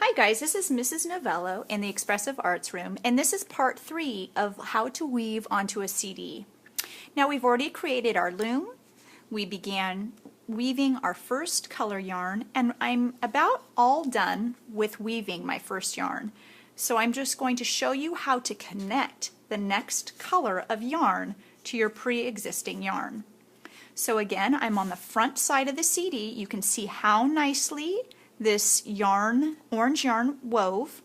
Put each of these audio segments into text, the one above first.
Hi guys, this is Mrs. Novello in the Expressive Arts Room, and this is part 3 of how to weave onto a CD. Now we've already created our loom, we began weaving our first color yarn, and I'm about all done with weaving my first yarn. So I'm just going to show you how to connect the next color of yarn to your pre-existing yarn. So again, I'm on the front side of the CD. You can see how nicely this yarn, orange yarn, wove.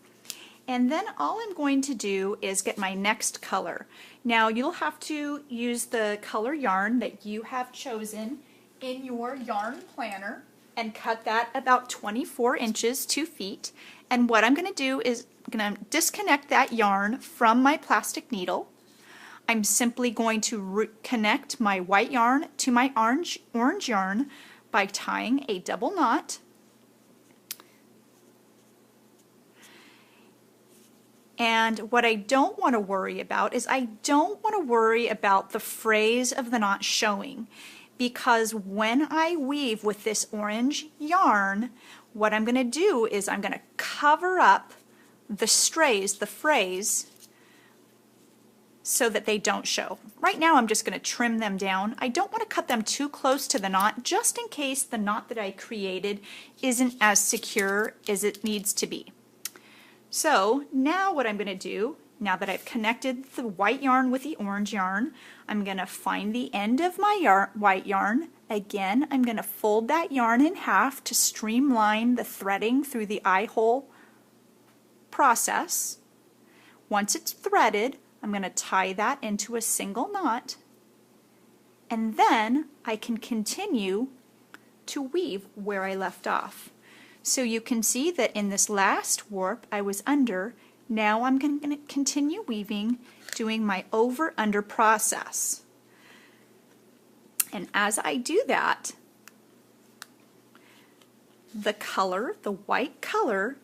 And then all I'm going to do is get my next color. Now you'll have to use the color yarn that you have chosen in your yarn planner and cut that about 24 inches, 2 feet. And what I'm going to do is I'm going to disconnect that yarn from my plastic needle. I'm simply going to connect my white yarn to my orange yarn by tying a double knot. And what I don't want to worry about is I don't want to worry about the frays of the knot showing, because when I weave with this orange yarn, what I'm going to do is I'm going to cover up the strays, the frays, so that they don't show. Right now I'm just going to trim them down. I don't want to cut them too close to the knot, just in case the knot that I created isn't as secure as it needs to be. So now what I'm going to do, now that I've connected the white yarn with the orange yarn, I'm going to find the end of my white yarn. Again, I'm going to fold that yarn in half to streamline the threading through the eye hole process. Once it's threaded, I'm going to tie that into a single knot, and then I can continue to weave where I left off. So you can see that in this last warp I was under. Now I'm going to continue weaving, doing my over-under process. And as I do that, the color, the white color,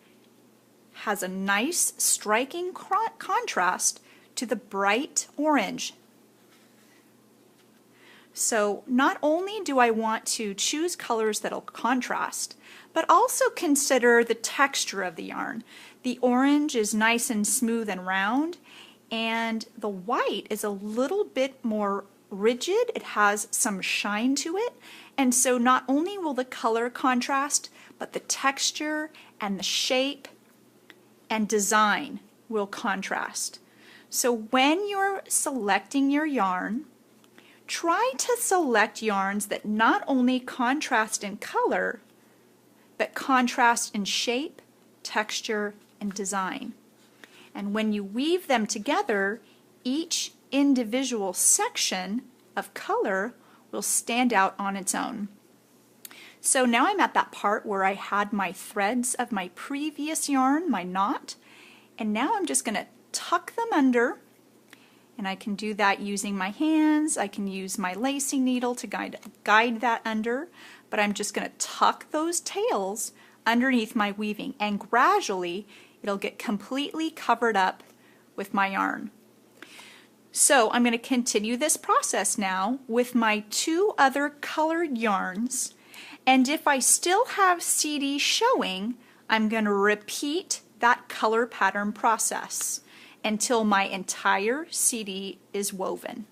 has a nice striking contrast to the bright orange. So not only do I want to choose colors that'll contrast, but also consider the texture of the yarn. The orange is nice and smooth and round, and the white is a little bit more rigid. It has some shine to it, and so not only will the color contrast, but the texture and the shape and design will contrast. So when you're selecting your yarn, try to select yarns that not only contrast in color, but contrast in shape, texture, and design. And when you weave them together, each individual section of color will stand out on its own. So now I'm at that part where I had my threads of my previous yarn, my knot, and now I'm just going to tuck them under, and I can do that using my hands. I can use my lacing needle to guide that under, but I'm just going to tuck those tails underneath my weaving, and gradually it'll get completely covered up with my yarn. So I'm going to continue this process now with my 2 other colored yarns, and if I still have CD showing, I'm going to repeat that color pattern process until my entire CD is woven.